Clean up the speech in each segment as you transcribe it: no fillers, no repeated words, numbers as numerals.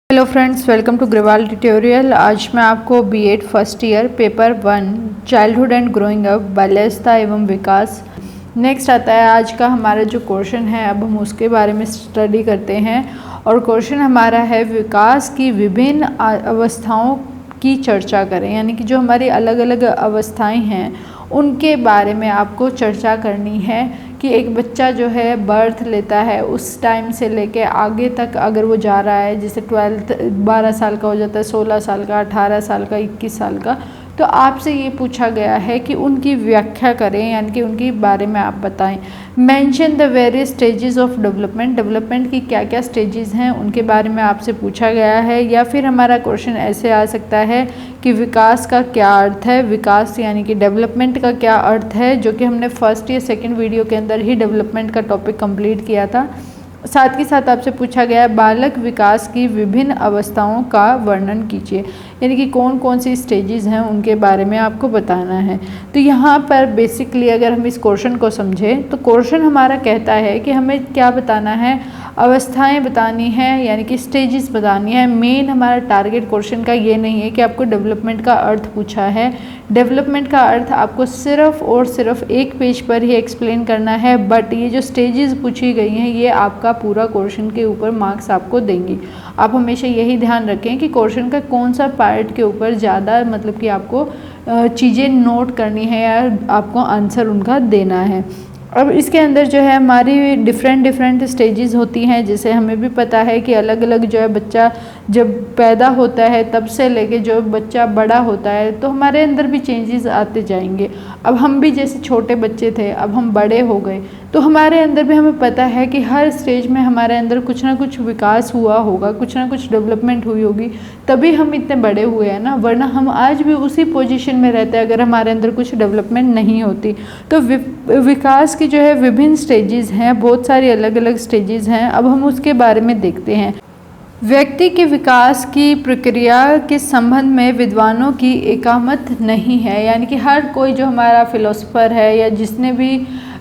Hello friends, welcome to Grewal tutorial. आज मैं आपको BEd first year paper 1 childhood and growing up बाल्यावस्था एवं विकास नेक्स्ट आता है। आज का हमारा जो क्वेश्चन है, अब हम उसके बारे में स्टडी करते हैं। और क्वेश्चन हमारा है, विकास की विभिन्न अवस्थाओं की चर्चा करें। यानी कि जो हमारी अलग अलग अवस्थाएं हैं उनके बारे में आपको चर्चा करनी है कि एक बच्चा जो है बर्थ लेता है उस टाइम से लेके आगे तक अगर वो जा रहा है, जैसे 12 साल का हो जाता है, 16 साल का, 18 साल का, 21 साल का, तो आपसे ये पूछा गया है कि उनकी व्याख्या करें, यानी कि उनके बारे में आप बताएं। Mention the various stages of development की क्या क्या स्टेजेस हैं उनके बारे में आपसे पूछा गया है। या फिर हमारा क्वेश्चन ऐसे आ सकता है कि विकास का क्या अर्थ है, विकास यानी कि डेवलपमेंट का क्या अर्थ है, जो कि हमने फर्स्ट या सेकंड वीडियो के अंदर ही डेवलपमेंट का टॉपिक कंप्लीट किया था। साथ ही साथ आपसे पूछा गया है, बालक विकास की विभिन्न अवस्थाओं का वर्णन कीजिए। यानी कि कौन कौन सी स्टेजेस हैं उनके बारे में आपको बताना है। तो यहाँ पर बेसिकली अगर हम इस क्वेश्चन को समझें तो क्वेश्चन हमारा कहता है कि हमें क्या बताना है, अवस्थाएं बतानी है, यानी कि स्टेजेस बतानी है। मेन हमारा टारगेट क्वेश्चन का ये नहीं है कि आपको डेवलपमेंट का अर्थ पूछा है। डेवलपमेंट का अर्थ आपको सिर्फ और सिर्फ एक पेज पर ही एक्सप्लेन करना है, बट ये जो स्टेजेस पूछी गई हैं ये आपका पूरा क्वेश्चन के ऊपर मार्क्स आपको देंगी। आप हमेशा यही ध्यान रखें कि क्वेश्चन का कौन सा पार्ट के ऊपर ज़्यादा मतलब कि आपको चीज़ें नोट करनी है या आपको आंसर उनका देना है। अब इसके अंदर जो है हमारी डिफरेंट स्टेजेस होती हैं। जैसे हमें भी पता है कि अलग अलग जो है बच्चा जब पैदा होता है तब से लेके जो बच्चा बड़ा होता है तो हमारे अंदर भी चेंजेस आते जाएंगे। अब हम भी जैसे छोटे बच्चे थे, अब हम बड़े हो गए, तो हमारे अंदर भी हमें पता है कि हर स्टेज में हमारे अंदर कुछ ना कुछ विकास हुआ होगा, कुछ ना कुछ डेवलपमेंट हुई होगी, तभी हम इतने बड़े हुए हैं ना, वरना हम आज भी उसी पोजीशन में रहते हैं अगर हमारे अंदर कुछ डेवलपमेंट नहीं होती। तो विकास की जो है विभिन्न स्टेजेस हैं, बहुत सारी अलग अलग स्टेजेस हैं। अब हम उसके बारे में देखते हैं। व्यक्ति के विकास की प्रक्रिया के संबंध में विद्वानों की एकामत नहीं है। यानी कि हर कोई जो हमारा फिलोसफर है या जिसने भी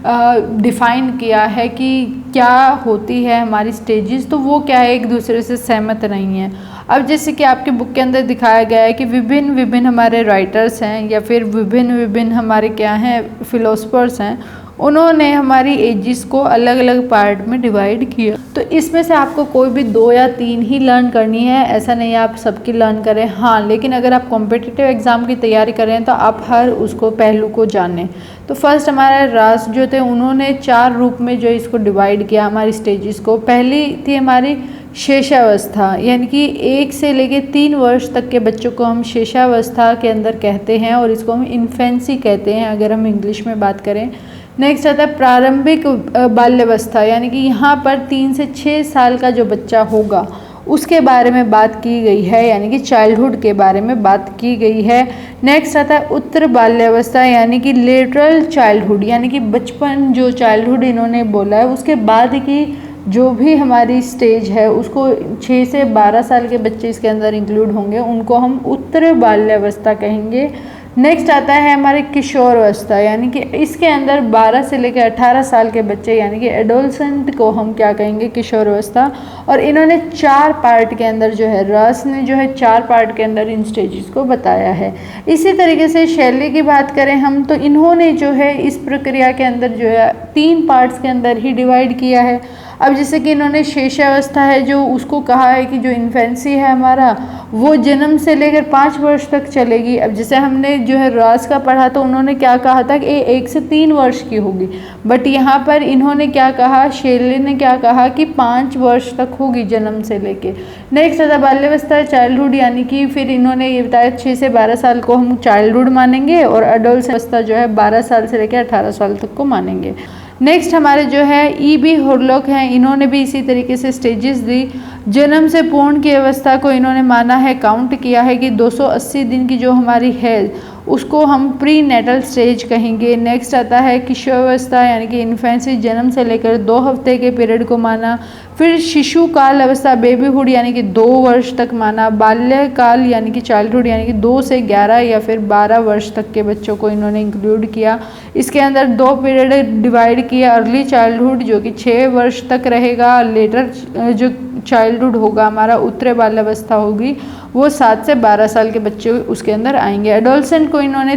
डिफ़ाइन किया है कि क्या होती है हमारी स्टेजेस, तो वो क्या है, एक दूसरे से सहमत नहीं है। अब जैसे कि आपके बुक के अंदर दिखाया गया है कि विभिन्न हमारे राइटर्स हैं या फिर विभिन्न हमारे क्या हैं फिलोसफर्स हैं, उन्होंने हमारी एजेस को अलग अलग पार्ट में डिवाइड किया। तो इसमें से आपको कोई भी 2 या 3 ही लर्न करनी है, ऐसा नहीं है आप सबकी लर्न करें। हाँ, लेकिन अगर आप कॉम्पिटिटिव एग्ज़ाम की तैयारी कर रहे हैं तो आप हर उसको पहलू को जानें। तो फर्स्ट हमारे रास जो थे उन्होंने 4 रूप में जो इसको डिवाइड किया हमारी स्टेजेस को। पहली थी हमारी शेषावस्था, यानी कि 1 से लेके 3 वर्ष तक के बच्चों को हम शेषावस्था के अंदर कहते हैं और इसको हम इन्फेंसी कहते हैं अगर हम इंग्लिश में बात करें। नेक्स्ट आता है प्रारंभिक बाल्यावस्था, यानी कि यहाँ पर 3 से 6 साल का जो बच्चा होगा उसके बारे में बात की गई है, यानी कि चाइल्डहुड के बारे में बात की गई है। नेक्स्ट आता है उत्तर बाल्यावस्था, यानी कि लेटरल चाइल्डहुड, यानी कि बचपन जो चाइल्डहुड इन्होंने बोला है उसके बाद की जो भी हमारी स्टेज है उसको 6 से 12 साल के बच्चे इसके अंदर इंक्लूड होंगे, उनको हम उत्तर बाल्यावस्था कहेंगे। नेक्स्ट आता है हमारे किशोरावस्था, यानी कि इसके अंदर 12 से लेकर 18 साल के बच्चे यानी कि एडोलसेंट को हम क्या कहेंगे, किशोरावस्था। और इन्होंने 4 पार्ट के अंदर जो है रस ने जो है 4 पार्ट के अंदर इन स्टेजेस को बताया है। इसी तरीके से शैली की बात करें हम तो इन्होंने जो है इस प्रक्रिया के अंदर जो है 3 पार्ट्स के अंदर ही डिवाइड किया है। अब जैसे कि इन्होंने शेषावस्था है जो उसको कहा है कि जो इन्फेंसी है हमारा वो जन्म से लेकर 5 वर्ष तक चलेगी। अब जैसे हमने जो है रास का पढ़ा तो उन्होंने क्या कहा था कि 1 से 3 वर्ष की होगी, बट यहाँ पर इन्होंने क्या कहा, शेरले ने क्या कहा कि 5 वर्ष तक होगी जन्म से लेके। नेक्स्ट आता बाल्यावस्था चाइल्डहुड, यानी कि फिर इन्होंने ये बताया 6 से 12 साल को हम चाइल्डहुड मानेंगे और अडल्ट अवस्था जो है 12 साल से लेकर 18 साल तक को मानेंगे। नेक्स्ट हमारे जो है ई.बी. हॉरलॉक हैं, इन्होंने भी इसी तरीके से स्टेजेस दी। जन्म से पूर्ण की अवस्था को इन्होंने माना है, काउंट किया है कि 280 दिन की जो हमारी है उसको हम प्री नेटल स्टेज कहेंगे। नेक्स्ट आता है किशोरावस्था, यानी कि इन्फेंसी, जन्म से लेकर 2 हफ्ते के पीरियड को माना। फिर शिशु काल अवस्था बेबीहुड यानी कि 2 वर्ष तक माना, बाल्यकाल यानी कि चाइल्डहुड यानी कि 2 से 11 या फिर 12 वर्ष तक के बच्चों को इन्होंने इंक्लूड किया। इसके अंदर 2 पीरियड डिवाइड किया, अर्ली चाइल्डहुड जो कि 6 वर्ष तक रहेगा, लेटर जो चाइल्डहुड होगा हमारा, उत्तरी बाल्यावस्था होगी, वो 7 से 12 साल के बच्चे उसके अंदर आएंगे। एडोलसेंट को इन्होंने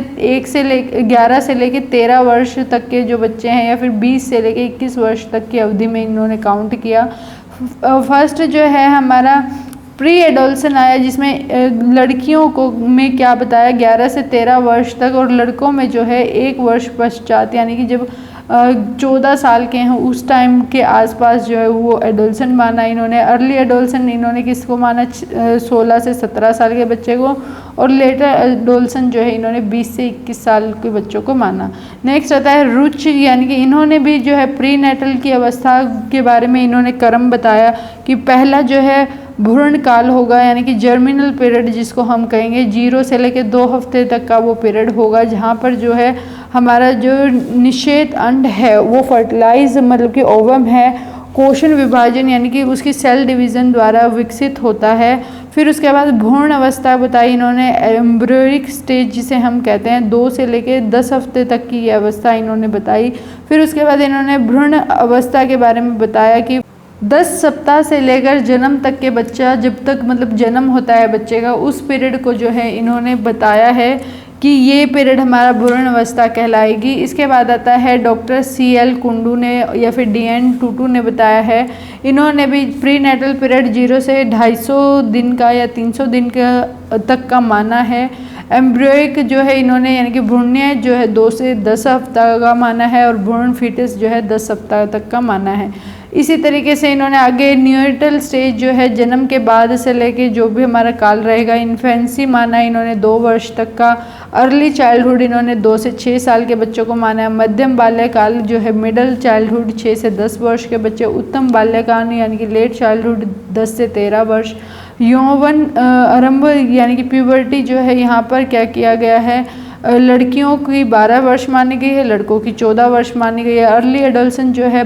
11 से लेके 13 वर्ष तक के जो बच्चे हैं या फिर 20 से लेके 21 वर्ष तक की अवधि में इन्होंने काउंट किया। फर्स्ट जो है हमारा प्री एडोलसन आया, जिसमें लड़कियों को में क्या बताया 11 से 13 वर्ष तक, और लड़कों में जो है 1 वर्ष पश्चात यानी कि जब 14 साल के हैं उस टाइम के आसपास जो है वो एडोलसेंट माना इन्होंने। अर्ली एडोलसेंट इन्होंने किसको माना 16 से 17 साल के बच्चे को, और लेटर एडोलसेंट जो है इन्होंने 20 से 21 साल के बच्चों को माना। नेक्स्ट आता है रुच, यानी कि इन्होंने भी जो है प्री नेटल की अवस्था के बारे में इन्होंने क्रम बताया कि पहला जो है भ्रूण काल होगा यानी कि जर्मिनल पीरियड जिसको हम कहेंगे, 0 से लेकर 2 हफ्ते तक का वो पीरियड होगा, जहाँ पर जो है हमारा जो निषेध अंड है वो फर्टिलाइज मतलब कि ओवम है, कोशन विभाजन यानी कि उसकी सेल डिवीज़न द्वारा विकसित होता है। फिर उसके बाद भ्रूण अवस्था बताई इन्होंने, एम्ब्रियोनिक स्टेज जिसे हम कहते हैं, 2 से लेकर 10 हफ्ते तक की ये अवस्था इन्होंने बताई। फिर उसके बाद इन्होंने भ्रूण अवस्था के बारे में बताया कि 10 सप्ताह से लेकर जन्म तक के बच्चा जब तक मतलब जन्म होता है बच्चे का, उस पीरियड को जो है इन्होंने बताया है कि ये पीरियड हमारा भ्रूण अवस्था कहलाएगी। इसके बाद आता है डॉक्टर CL कुंडू ने या फिर DN टूटू ने बताया है, इन्होंने भी प्री नेटल पीरियड 0 से 250 दिन का या 300 दिन का तक का माना है। एम्ब्रियोइक जो है इन्होंने यानी कि भ्रूणीय जो है 2 से 10 हफ्ता का माना है, और भ्रूण फीटस जो है 10 सप्ताह तक का माना है। इसी तरीके से इन्होंने आगे न्यूनेटल स्टेज जो है जन्म के बाद से लेके जो भी हमारा काल रहेगा, इन्फेंसी माना इन्होंने 2 वर्ष तक का। अर्ली चाइल्डहुड इन्होंने 2 से 6 साल के बच्चों को माना है। मध्यम बाल्यकाल जो है मिडल चाइल्डहुड 6 से 10 वर्ष के बच्चे। उत्तम बाल्यकाल यानी कि लेट चाइल्डहुड 10 से 13 वर्ष। यौवन आरंभ यानी कि प्यूबर्टी जो है यहाँ पर क्या किया गया है, लड़कियों की 12 वर्ष मानी गई है, लड़कों की 14 वर्ष मानी गई है। अर्ली एडोलसेंट जो है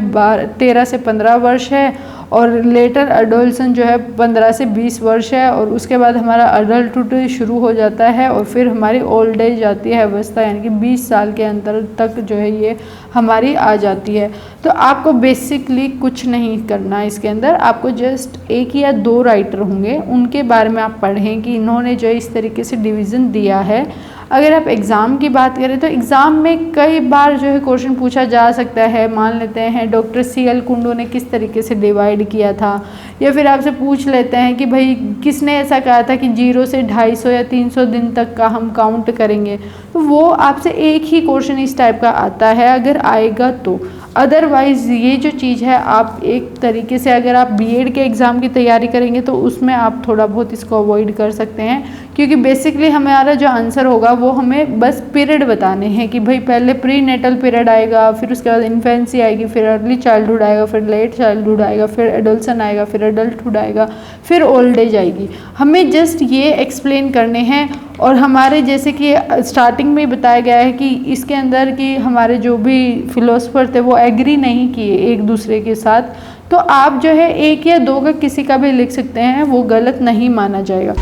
13 से 15 वर्ष है, और लेटर एडोलसेंट जो है 15 से 20 वर्ष है। और उसके बाद हमारा अडल्टहुड शुरू हो जाता है, और फिर हमारी ओल्ड एज आती है अवस्था, यानी कि 20 साल के अंतर तक जो है ये हमारी आ जाती है। तो आपको बेसिकली कुछ नहीं करना है इसके अंदर, आपको जस्ट 1 या 2 राइटर होंगे उनके बारे में आप पढ़ें कि इन्होंने जो इस तरीके से डिवीज़न दिया है। अगर आप एग्ज़ाम की बात करें तो एग्ज़ाम में कई बार जो है क्वेश्चन पूछा जा सकता है। मान लेते हैं डॉक्टर CL कुंडू ने किस तरीके से डिवाइड किया था, या फिर आपसे पूछ लेते हैं कि भाई किसने ऐसा कहा था कि 0 से 250 या 300 दिन तक का हम काउंट करेंगे, तो वो आपसे एक ही क्वेश्चन इस टाइप का आता है अगर आएगा तो। अदरवाइज़ ये जो चीज़ है आप एक तरीके से अगर आप B.Ed के एग्ज़ाम की तैयारी करेंगे तो उसमें आप थोड़ा बहुत इसको अवॉइड कर सकते हैं, क्योंकि बेसिकली हमारा जो आंसर होगा वो हमें बस पीरियड बताने हैं कि भाई पहले प्री नेटल पीरियड आएगा, फिर उसके बाद इन्फेंसी आएगी, फिर अर्ली चाइल्डहुड आएगा, फिर लेट चाइल्डहुड आएगा, फिर एडोलसन आएगा, फिर एडल्टहुड आएगा, फिर ओल्ड एज आएगी। हमें जस्ट ये एक्सप्लेन करने हैं। और हमारे जैसे कि स्टार्टिंग में बताया गया है कि इसके अंदर कि हमारे जो भी फिलोसफर थे वो एग्री नहीं किए एक दूसरे के साथ, तो आप जो है 1 या 2 का किसी का भी लिख सकते हैं, वो गलत नहीं माना जाएगा।